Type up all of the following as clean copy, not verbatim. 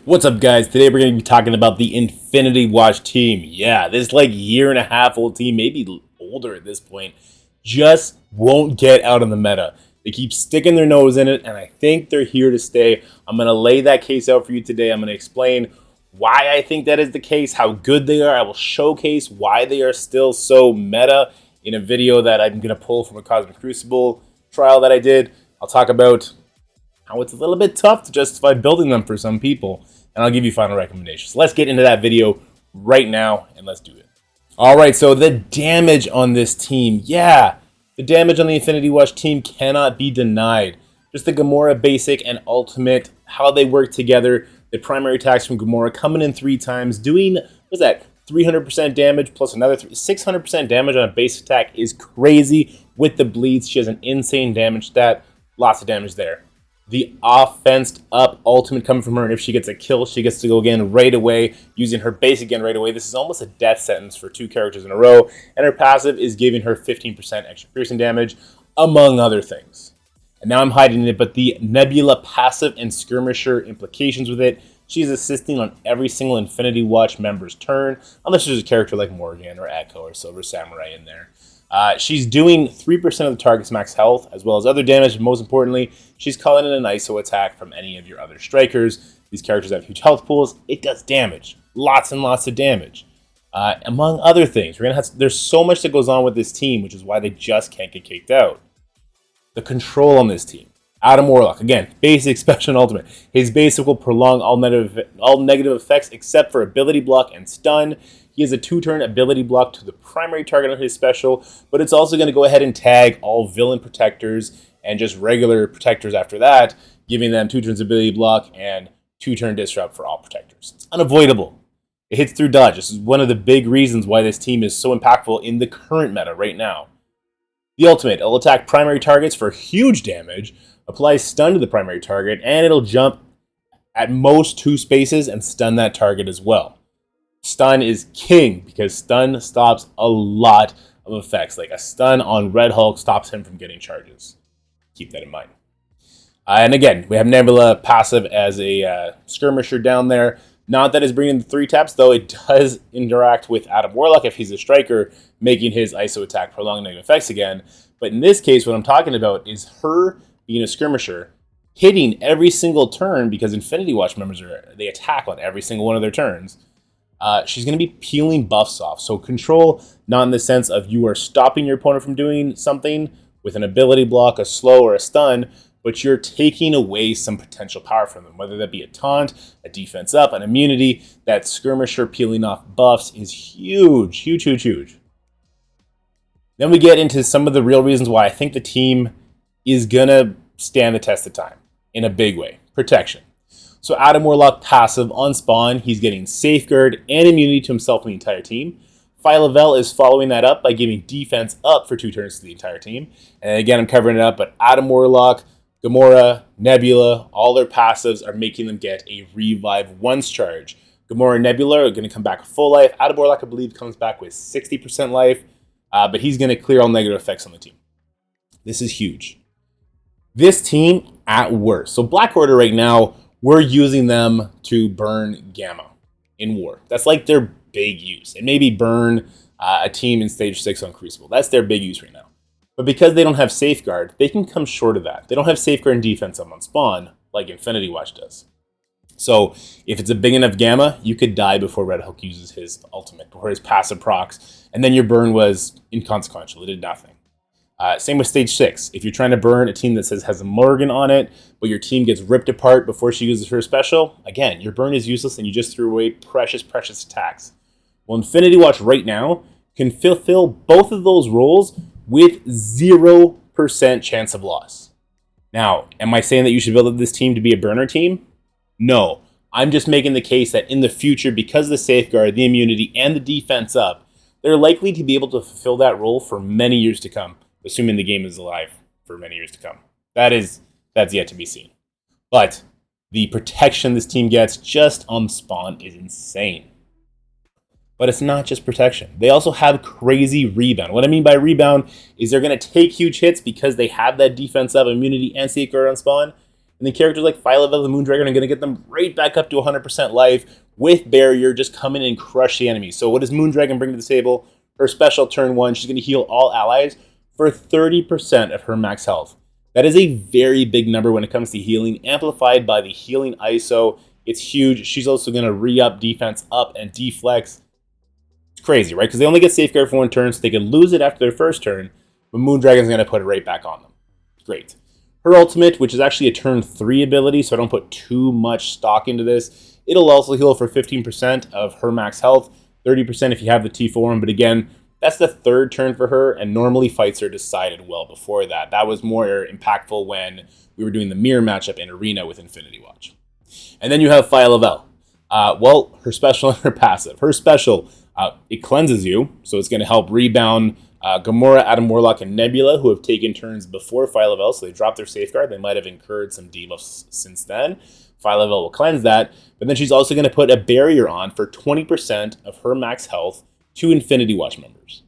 What's up, guys? Today we're going to be talking about the Infinity Watch team. Yeah, this like year and a half old team, maybe older at this point, just won't get out of the meta. They keep sticking their nose in it, and I think they're here to stay. I'm going to lay that case out for you today. I'm going to explain why I think that is the case, how good they are. I will showcase why they are still so meta in a video that I'm going to pull from a Cosmic Crucible trial that I did. I'll talk about how it's a little bit tough to justify building them for some people, and I'll give you final recommendations. Let's get into that video right now, and let's do it. All right, so the damage on this team. Yeah, the damage on the Infinity Watch team cannot be denied. Just the Gamora basic and ultimate, how they work together. The primary attacks from Gamora coming in 3 times, doing, what's that, 300% damage plus another 600% damage on a base attack is crazy. With the bleeds, she has an insane damage stat. Lots of damage there. The offense up ultimate coming from her, and if she gets a kill, she gets to go again right away, using her base again right away. This is almost a death sentence for 2 characters in a row, and her passive is giving her 15% extra piercing damage, among other things. And now I'm hiding it, but the Nebula passive and skirmisher implications with it, she's assisting on every single Infinity Watch member's turn, unless there's a character like Morgan or Echo or Silver Samurai in there. She's doing 3% of the target's max health, as well as other damage, and most importantly, she's calling in an ISO attack from any of your other strikers. These characters have huge health pools. It does damage. Lots and lots of damage. Among other things, there's so much that goes on with this team, which is why they just can't get kicked out. The control on this team. Adam Warlock, again, basic, special, and ultimate. His basic will prolong all negative effects except for ability block and stun. He has a 2-turn ability block to the primary target on his special, but it's also going to go ahead and tag all villain protectors and just regular protectors after that, giving them 2 turns ability block and 2-turn disrupt for all protectors. It's unavoidable. It hits through dodge. This is one of the big reasons why this team is so impactful in the current meta right now. The ultimate, it'll attack primary targets for huge damage, applies stun to the primary target, and it'll jump at most 2 spaces and stun that target as well. Stun is king because stun stops a lot of effects. Like a stun on Red Hulk stops him from getting charges. Keep that in mind. And again, we have Nebula passive as a skirmisher down there. Not that it's bringing the 3 taps, though it does interact with Adam Warlock if he's a striker, making his ISO attack prolong negative effects again. But in this case, what I'm talking about is her being a skirmisher, hitting every single turn because Infinity Watch members they attack on every single one of their turns. She's going to be peeling buffs off. So control, not in the sense of you are stopping your opponent from doing something with an ability block, a slow, or a stun, but you're taking away some potential power from them, whether that be a taunt, a defense up, an immunity. That skirmisher peeling off buffs is huge, huge, huge, huge. Then we get into some of the real reasons why I think the team is going to stand the test of time in a big way. Protection. So Adam Warlock passive on spawn, he's getting safeguard and immunity to himself and the entire team. Phyla-Vell is following that up by giving defense up for 2 turns to the entire team. And again, I'm covering it up, but Adam Warlock, Gamora, Nebula, all their passives are making them get a revive once charge. Gamora and Nebula are going to come back full life. Adam Warlock, I believe, comes back with 60% life, but he's going to clear all negative effects on the team. This is huge. This team at worst. So Black Order right now, we're using them to burn Gamma in war. That's like their big use. And maybe burn a team in Stage 6 on Crucible. That's their big use right now. But because they don't have Safeguard, they can come short of that. They don't have Safeguard and defense up on spawn like Infinity Watch does. So if it's a big enough Gamma, you could die before Red Hulk uses his ultimate, before his passive procs, and then your burn was inconsequential. It did nothing. Same with Stage 6. If you're trying to burn a team that has a Morgan on it, but your team gets ripped apart before she uses her special, again, your burn is useless and you just threw away precious, precious attacks. Well, Infinity Watch right now can fulfill both of those roles with 0% chance of loss. Now, am I saying that you should build this team to be a burner team? No. I'm just making the case that in the future, because of the safeguard, the immunity, and the defense up, they're likely to be able to fulfill that role for many years to come. Assuming the game is alive for many years to come. That's yet to be seen. But the protection this team gets just on spawn is insane. But it's not just protection. They also have crazy rebound. What I mean by rebound is they're going to take huge hits because they have that defense up, immunity, and safeguard on spawn. And then characters like Phyla-Vell and Moondragon are going to get them right back up to 100% life with Barrier, just come in and crush the enemy. So what does Moondragon bring to the table? Her special turn 1, she's going to heal all allies for 30% of her max health. That is a very big number when it comes to healing, amplified by the healing ISO. It's huge. She's also going to re-up defense up and deflex. It's crazy, right? Because they only get Safeguard for 1 turn, so they can lose it after their first turn, but Moondragon's going to put it right back on them. Great. Her ultimate, which is actually a turn 3 ability, so I don't put too much stock into this. It'll also heal for 15% of her max health, 30% if you have the T form, but again, that's the 3rd turn for her, and normally fights are decided well before that. That was more impactful when we were doing the mirror matchup in Arena with Infinity Watch. And then you have Phyla-Vell. Well, her special and her passive. Her special, it cleanses you, so it's going to help rebound Gamora, Adam Warlock, and Nebula, who have taken turns before Phyla-Vell, so they dropped their safeguard. They might have incurred some debuffs since then. Phyla-Vell will cleanse that, but then she's also going to put a barrier on for 20% of her max health to Infinity Watch members.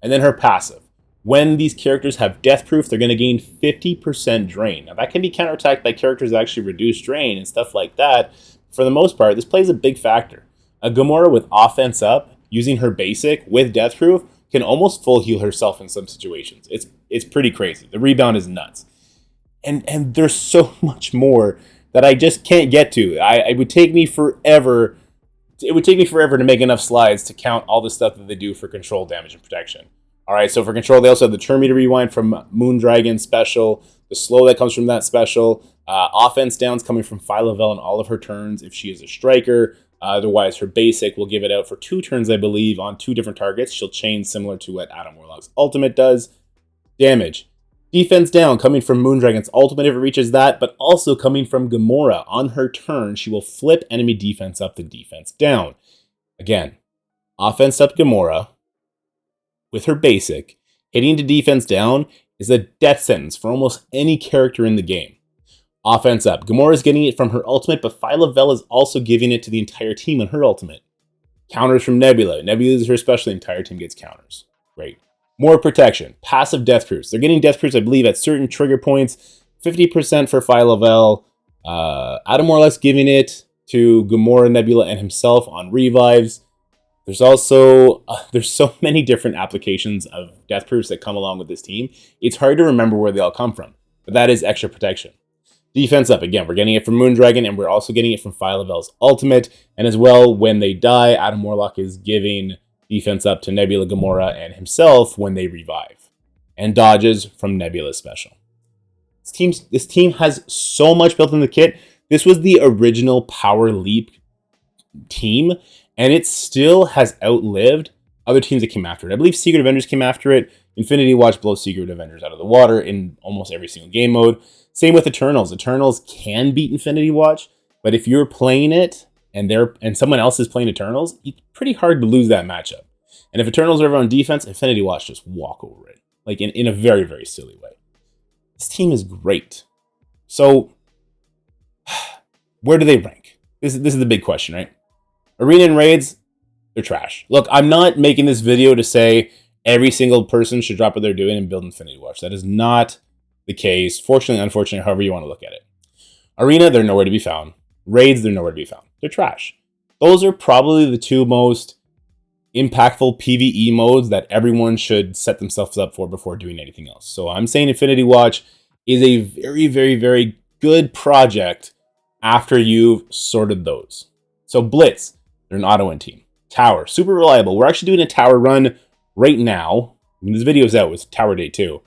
And then her passive. When these characters have death proof, they're going to gain 50% drain. Now that can be counterattacked by characters that actually reduce drain and stuff like that. For the most part, this plays a big factor. A Gamora with offense up, using her basic with death proof, can almost full heal herself in some situations. It's pretty crazy. The rebound is nuts. And there's so much more that I just can't get to. It would take me forever. It would take me forever to make enough slides to count all the stuff that they do for control, damage, and protection. All right, so for control, they also have the turn meter rewind from Moondragon special, the slow that comes from that special, offense downs coming from Phyla-Vell in all of her turns if she is a striker. Otherwise, her basic will give it out for 2 turns, I believe, on 2 different targets. She'll chain similar to what Adam Warlock's ultimate does. Damage. Defense down coming from Moondragon's ultimate if it reaches that, but also coming from Gamora. On her turn, she will flip enemy defense up to defense down. Again, offense up Gamora with her basic, hitting to defense down is a death sentence for almost any character in the game. Offense up. Gamora is getting it from her ultimate, but Phyla-Vell is also giving it to the entire team on her ultimate. Counters from Nebula. Nebula is her special, the entire team gets counters. Great. More protection. Passive death proofs. They're getting death proofs, I believe, at certain trigger points. 50% for Phyla-Vell. Adam Warlock's giving it to Gamora, Nebula, and himself on revives. There's also, there's so many different applications of death proofs that come along with this team. It's hard to remember where they all come from, but that is extra protection. Defense up, again, we're getting it from Moondragon, and we're also getting it from Phyla-Vell's ultimate. And as well, when they die, Adam Warlock is giving defense up to Nebula, Gamora, and himself when they revive. And dodges from Nebula's special. This team has so much built in the kit. This was the original Power Leap team, and it still has outlived other teams that came after it. I believe Secret Avengers came after it. Infinity Watch blows Secret Avengers out of the water in almost every single game mode. Same with Eternals. Eternals can beat Infinity Watch, but if you're playing it and someone else is playing Eternals, it's pretty hard to lose that matchup. And if Eternals are ever on defense, Infinity Watch just walk over it, like in a very, very silly way. This team is great. So, where do they rank? This is the big question, right? Arena and raids, they're trash. Look, I'm not making this video to say every single person should drop what they're doing and build Infinity Watch. That is not the case. Fortunately, unfortunately, however you want to look at it. Arena, they're nowhere to be found. Raids, they're nowhere to be found. They're trash. Those are probably the 2 most impactful PvE modes that everyone should set themselves up for before doing anything else. So I'm saying Infinity Watch is a very, very, very good project after you've sorted those. So Blitz, they're an auto-win team. Tower, super reliable. We're actually doing a tower run right now. When this video is out, it's Tower Day 2.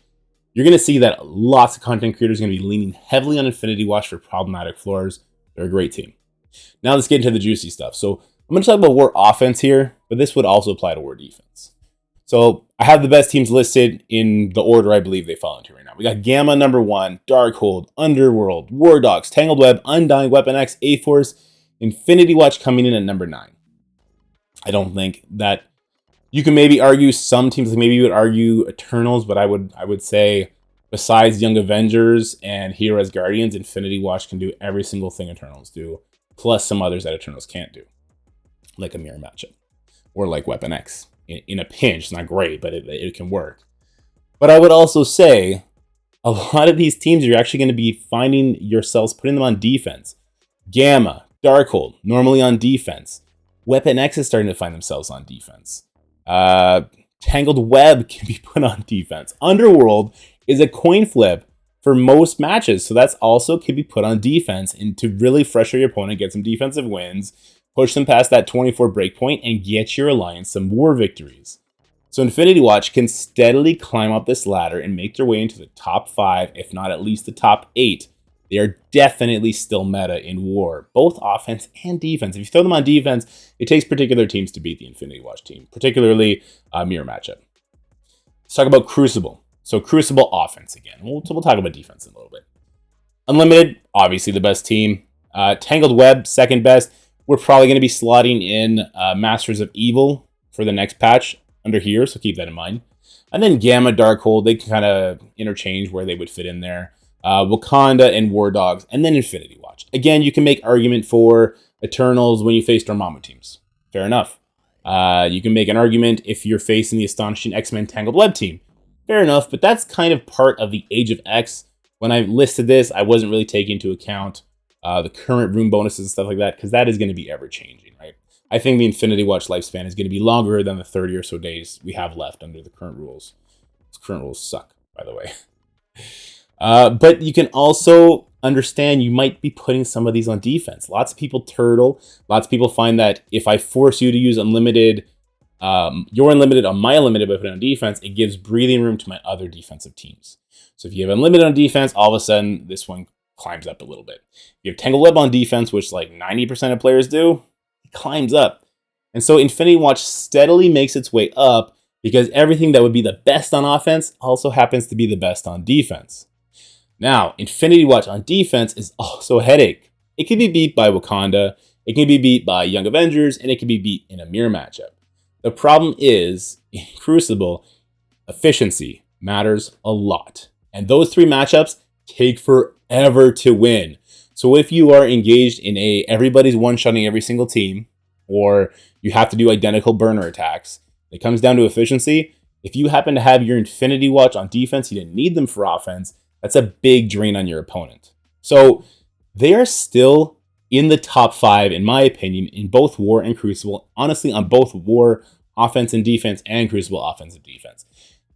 You're going to see that lots of content creators are going to be leaning heavily on Infinity Watch for problematic floors. They're a great team. Now let's get into the juicy stuff. So I'm going to talk about war offense here, but this would also apply to war defense. So I have the best teams listed in the order I believe they fall into right now. We got Gamma number 1, Darkhold, Underworld, War Dogs, Tangled Web, Undying, Weapon X, A-Force, Infinity Watch coming in at number 9. I don't think that you can maybe argue some teams, like maybe you would argue Eternals, but I would say besides Young Avengers and Heroes Guardians, Infinity Watch can do every single thing Eternals do, plus some others that Eternals can't do, like a mirror matchup or like Weapon X. In a pinch, it's not great, but it can work. But I would also say a lot of these teams, you're actually going to be finding yourselves putting them on defense. Gamma, Darkhold, normally on defense. Weapon X is starting to find themselves on defense. Tangled Web can be put on defense. Underworld is a coin flip for most matches, so that's also can be put on defense and to really frustrate your opponent, get some defensive wins, push them past that 24 breakpoint, and get your alliance some war victories. So Infinity Watch can steadily climb up this ladder and make their way into the top 5, if not at least the top 8. They are definitely still meta in war, both offense and defense. If you throw them on defense, it takes particular teams to beat the Infinity Watch team, particularly a mirror matchup. Let's talk about Crucible. So Crucible offense again. We'll talk about defense in a little bit. Unlimited, obviously the best team. Tangled Web, second best. We're probably going to be slotting in Masters of Evil for the next patch under here, so keep that in mind. And then Gamma, Darkhold, they can kind of interchange where they would fit in there. Wakanda and War Dogs, and then Infinity Watch. Again, you can make argument for Eternals when you face Dormammu teams. Fair enough. You can make an argument if you're facing the Astonishing X-Men Tangled Web team. Fair enough, but that's kind of part of the Age of X. When I listed this, I wasn't really taking into account the current room bonuses and stuff like that, because that is going to be ever-changing, right? I think the Infinity Watch lifespan is going to be longer than the 30 or so days we have left under the current rules. Those current rules suck, by the way. But you can also understand you might be putting some of these on defense. Lots of people turtle. Lots of people find that if I force you to use unlimited, your unlimited on my unlimited by putting on defense, it gives breathing room to my other defensive teams. So if you have unlimited on defense, all of a sudden this one climbs up a little bit. You have Tangled Web on defense, which like 90% of players do, it climbs up. And so Infinity Watch steadily makes its way up because everything that would be the best on offense also happens to be the best on defense. Now, Infinity Watch on defense is also a headache. It can be beat by Wakanda, it can be beat by Young Avengers, and it can be beat in a mirror matchup. The problem is, in Crucible, efficiency matters a lot. And those 3 matchups take forever to win. So if you are engaged in everybody's one-shotting every single team, or you have to do identical burner attacks, it comes down to efficiency. If you happen to have your Infinity Watch on defense, you didn't need them for offense, that's a big drain on your opponent. So they are still in the top 5, in my opinion, in both War and Crucible. Honestly, on both War offense and defense and Crucible offense and defense.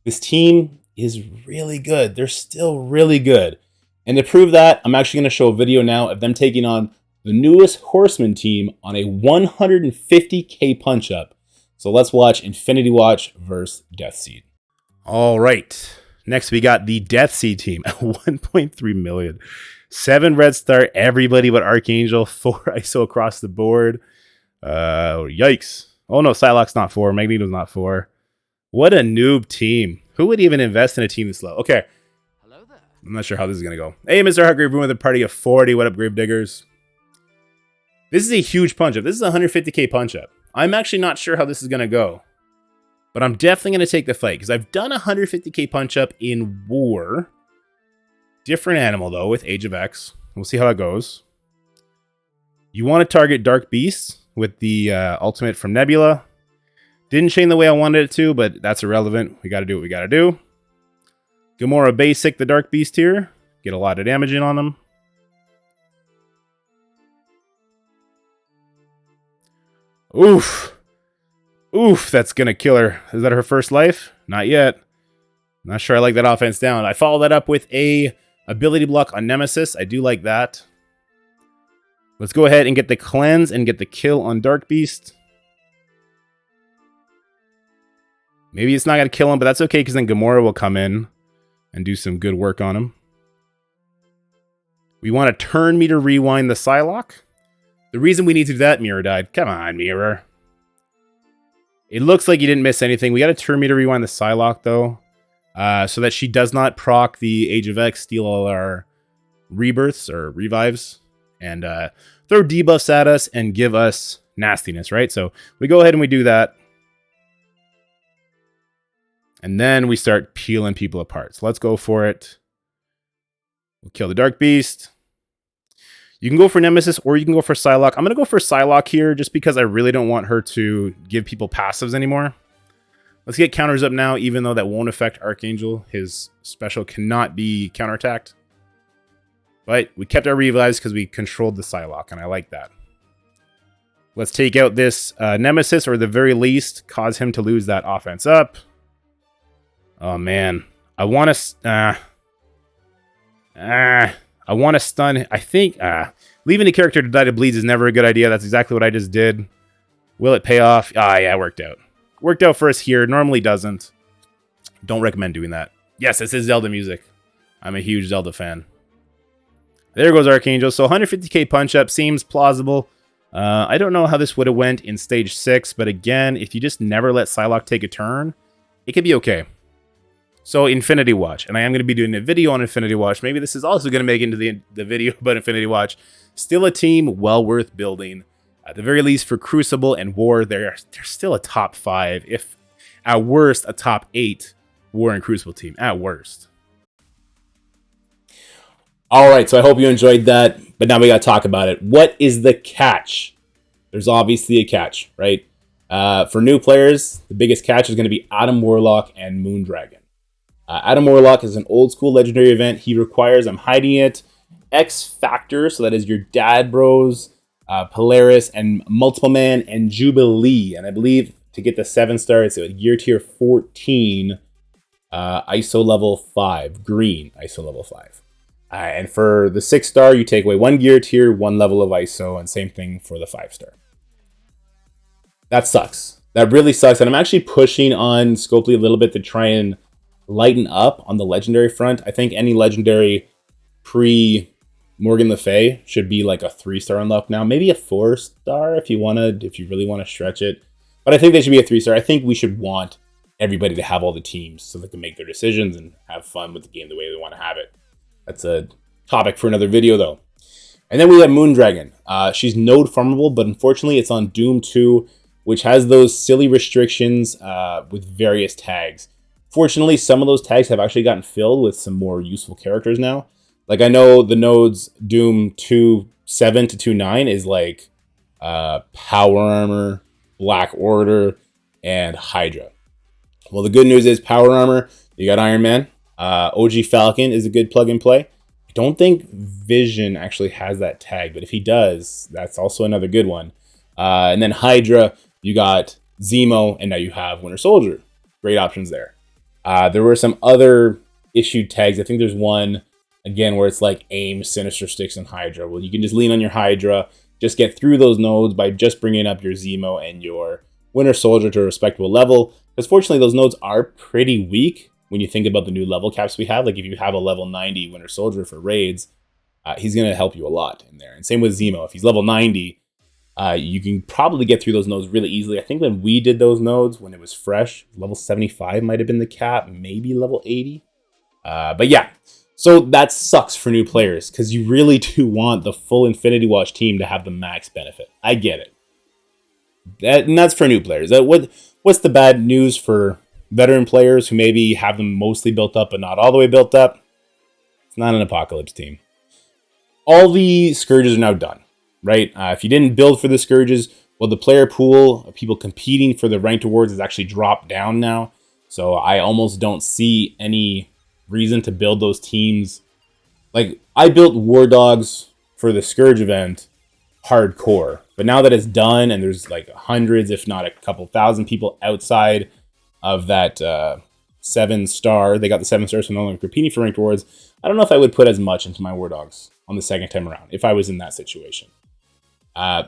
This team is really good. They're still really good. And to prove that, I'm actually going to show a video now of them taking on the newest Horseman team on a 150k punch-up. So let's watch Infinity Watch versus Deathseed. All right. Next, we got the Deathseed team at 1.3 million. 7 red star, everybody but Archangel. 4 ISO across the board. Yikes. Oh no, Psylocke's not 4. Magneto's not 4. What a noob team. Who would even invest in a team this low? Okay. Hello there. I'm not sure how this is going to go. Hey, Mr. Hargrave, room with a party of 40. What up, Gravediggers? This is a huge punch-up. This is a 150k punch-up. I'm actually not sure how this is going to go. But I'm definitely going to take the fight because I've done a 150k punch-up in War. Different animal, though, with Age of X. We'll see how it goes. You want to target Dark Beast with the ultimate from Nebula. Didn't chain the way I wanted it to, but that's irrelevant. We got to do what we got to do. Gamora basic the Dark Beast here. Get a lot of damage in on him. Oof. Oof, that's going to kill her. Is that her first life? Not yet. Not sure I like that offense down. I follow that up with a ability block on Nemesis. I do like that. Let's go ahead and get the cleanse and get the kill on Dark Beast. Maybe it's not going to kill him, but that's okay because then Gamora will come in and do some good work on him. We want to turn meter rewind the Psylocke. The reason we need to do that, Mirror died. Come on, Mirror. It looks like you didn't miss anything. We got to turn meter rewind the Psylocke, though, so that she does not proc the Age of X, steal all our rebirths or revives, and throw debuffs at us and give us nastiness, right? So we go ahead and we do that. And then we start peeling people apart. So let's go for it. We'll kill the Dark Beast. You can go for Nemesis or you can go for Psylocke. I'm going to go for Psylocke here just because I really don't want her to give people passives anymore. Let's get counters up now, even though that won't affect Archangel. His special cannot be counterattacked. But we kept our revives because we controlled the Psylocke, and I like that. Let's take out this Nemesis, or at the very least, cause him to lose that offense up. Oh, man. I want to... I want to stun... I think... leaving the character to die to bleeds is never a good idea. That's exactly what I just did. Will it pay off? Ah, yeah, it worked out. Worked out for us here. Normally doesn't. Don't recommend doing that. Yes, this is Zelda music. I'm a huge Zelda fan. There goes Archangel. So 150k punch-up seems plausible. I don't know how this would have went in Stage 6, but again, if you just never let Psylocke take a turn, it could be okay. So Infinity Watch, and I am going to be doing a video on Infinity Watch. Maybe this is also going to make it into the video about Infinity Watch. Still a team well worth building. At the very least, for Crucible and War, they're still a top 5, if at worst, a top 8 War and Crucible team, at worst. All right, so I hope you enjoyed that, but now we got to talk about it. What is the catch? There's obviously a catch, right? For new players, the biggest catch is going to be Adam Warlock and Moondragon. Adam Warlock is an old school legendary event. He requires, I'm hiding it, X Factor, so that is your Dad Bros, Polaris, and Multiple Man, and Jubilee. And I believe to get the 7-star, it's a gear tier 14, ISO level 5, green ISO level 5. And for the 6-star, you take away 1 gear tier, 1 level of ISO, and same thing for the 5-star. That sucks. That really sucks. And I'm actually pushing on Scopely a little bit to try and lighten up on the legendary front. I think any legendary pre-Morgan Le Fay should be like a 3-star unlock now. Maybe a 4-star if you really want to stretch it. But I think they should be a 3-star. I think we should want everybody to have all the teams so they can make their decisions and have fun with the game the way they want to have it. That's a topic for another video, though. And then we have Moondragon. She's node farmable, but unfortunately it's on Doom 2, which has those silly restrictions with various tags. Fortunately, some of those tags have actually gotten filled with some more useful characters now. Like, I know the nodes Doom 2.7 to 2.9 is like Power Armor, Black Order, and Hydra. Well, the good news is Power Armor, you got Iron Man. OG Falcon is a good plug and play. I don't think Vision actually has that tag, but if he does, that's also another good one. And then Hydra, you got Zemo, and now you have Winter Soldier. Great options there. There were some other issued tags. I think there's one, again, where it's like AIM, Sinister Sticks, and Hydra. Well, you can just lean on your Hydra, just get through those nodes by just bringing up your Zemo and your Winter Soldier to a respectable level. Because fortunately, those nodes are pretty weak when you think about the new level caps we have. Like, if you have a level 90 Winter Soldier for raids, he's going to help you a lot in there. And same with Zemo. If he's level 90, you can probably get through those nodes really easily. I think when we did those nodes, when it was fresh, level 75 might have been the cap, maybe level 80. But yeah, so that sucks for new players because you really do want the full Infinity Watch team to have the max benefit. I get it. And that's for new players. What's the bad news for veteran players who maybe have them mostly built up but not all the way built up? It's not an Apocalypse team. All the Scourges are now done, right? If you didn't build for the Scourges, well, the player pool of people competing for the ranked awards has actually dropped down now. So I almost don't see any reason to build those teams. Like, I built War Dogs for the Scourge event hardcore, but now that it's done and there's like hundreds, if not a couple thousand people outside of that 7-star, they got the 7 stars, so no longer competing for ranked awards. I don't know if I would put as much into my War Dogs on the second time around if I was in that situation.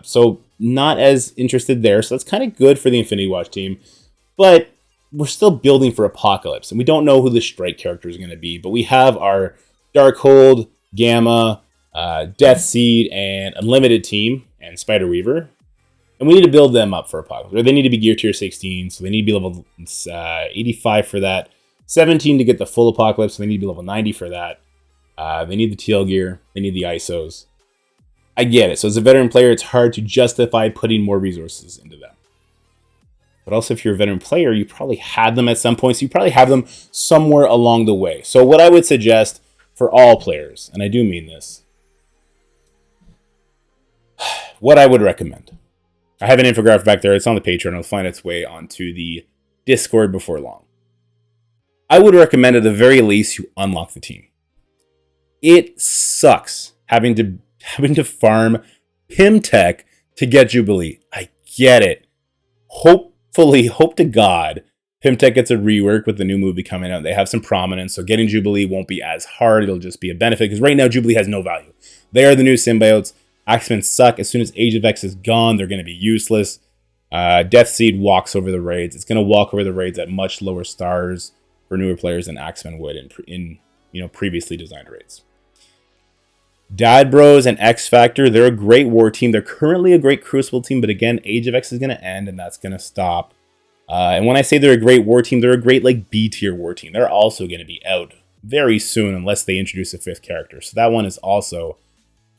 So not as interested there. So that's kind of good for the Infinity Watch team, but we're still building for Apocalypse, and we don't know who the strike character is going to be, but we have our Darkhold, Gamma, Death Seed, and Unlimited team, and Spider Weaver. And we need to build them up for Apocalypse. Or they need to be gear tier 16, so they need to be level 85 for that. 17 to get the full Apocalypse, so they need to be level 90 for that. They need the TL gear. They need the ISOs. I get it. So as a veteran player, it's hard to justify putting more resources into them. But also, if you're a veteran player, you probably had them at some point, so you probably have them somewhere along the way. So what I would suggest for all players, and I do mean this, what I would recommend. I have an infographic back there. It's on the Patreon. It'll find its way onto the Discord before long. I would recommend at the very least you unlock the team. It sucks having to farm Pimtech to get Jubilee. I get it. Hopefully, hope to God, Pimtech gets a rework with the new movie coming out. They have some prominence, so getting Jubilee won't be as hard. It'll just be a benefit, because right now Jubilee has no value. They are the new symbiotes. Axemen suck. As soon as Age of X is gone, they're going to be useless. Death Seed walks over the raids. It's going to walk over the raids at much lower stars for newer players than Axemen would in previously designed raids. Dad Bros and X Factor, they're a great war team. They're currently a great Crucible team, but again, Age of X is going to end, and that's going to stop. And when I say they're a great war team, they're a great B tier war team. They're also going to be out very soon unless they introduce a 5th character. So that one is also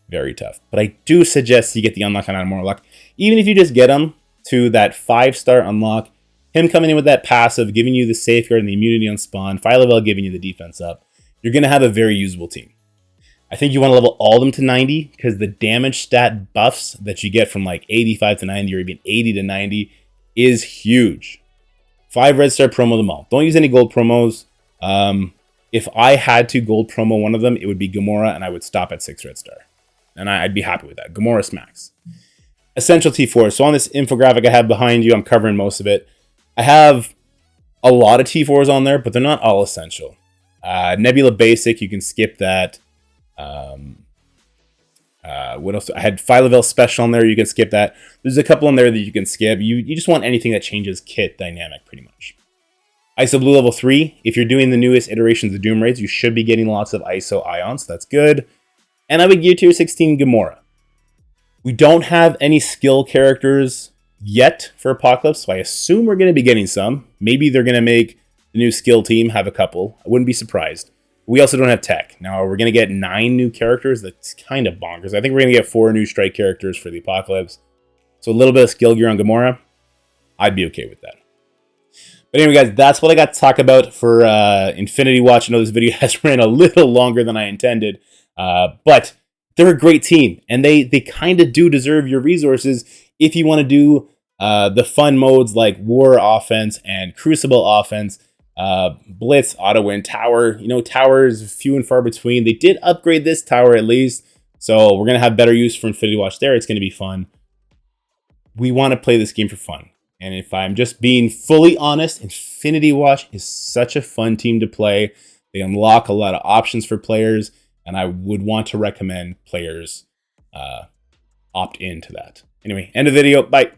very tough. But I do suggest you get the unlock on Adam Warlock. Even if you just get him to that 5-star unlock, him coming in with that passive, giving you the safeguard and the immunity on spawn, Phyla-Vel giving you the defense up, you're going to have a very usable team. I think you want to level all of them to 90, because the damage stat buffs that you get from 85 to 90 or even 80 to 90 is huge. 5 red star promo them all. Don't use any gold promos. If I had to gold promo one of them, it would be Gamora, and I would stop at 6 red star. And I'd be happy with that. Gamora smacks. Essential T4. So on this infographic I have behind you, I'm covering most of it. I have a lot of T4s on there, but they're not all essential. Nebula Basic, you can skip that. What else? I had Phyla-Vel Special on there, you can skip that. There's a couple on there that you can skip. You just want anything that changes kit dynamic, pretty much. ISO Blue level 3. If you're doing the newest iterations of Doom raids, you should be getting lots of ISO Ions. That's good. And I would gear tier 16 Gamora. We don't have any skill characters yet for Apocalypse, so I assume we're going to be getting some. Maybe they're going to make the new skill team have a couple. I wouldn't be surprised. We also don't have tech. Now, we're going to get 9 new characters. That's kind of bonkers. I think we're going to get 4 new strike characters for the Apocalypse. So a little bit of skill gear on Gamora. I'd be okay with that. But anyway, guys, that's what I got to talk about for Infinity Watch. I know this video has ran a little longer than I intended. But they're a great team. And they kind of do deserve your resources if you want to do the fun modes like War Offense and Crucible Offense. Blitz, Auto Win, Tower. Tower is few and far between. They did upgrade this tower at least, so we're going to have better use for Infinity Watch there. It's going to be fun. We want to play this game for fun. And if I'm just being fully honest, Infinity Watch is such a fun team to play. They unlock a lot of options for players, and I would want to recommend players opt into that. Anyway, end of the video. Bye.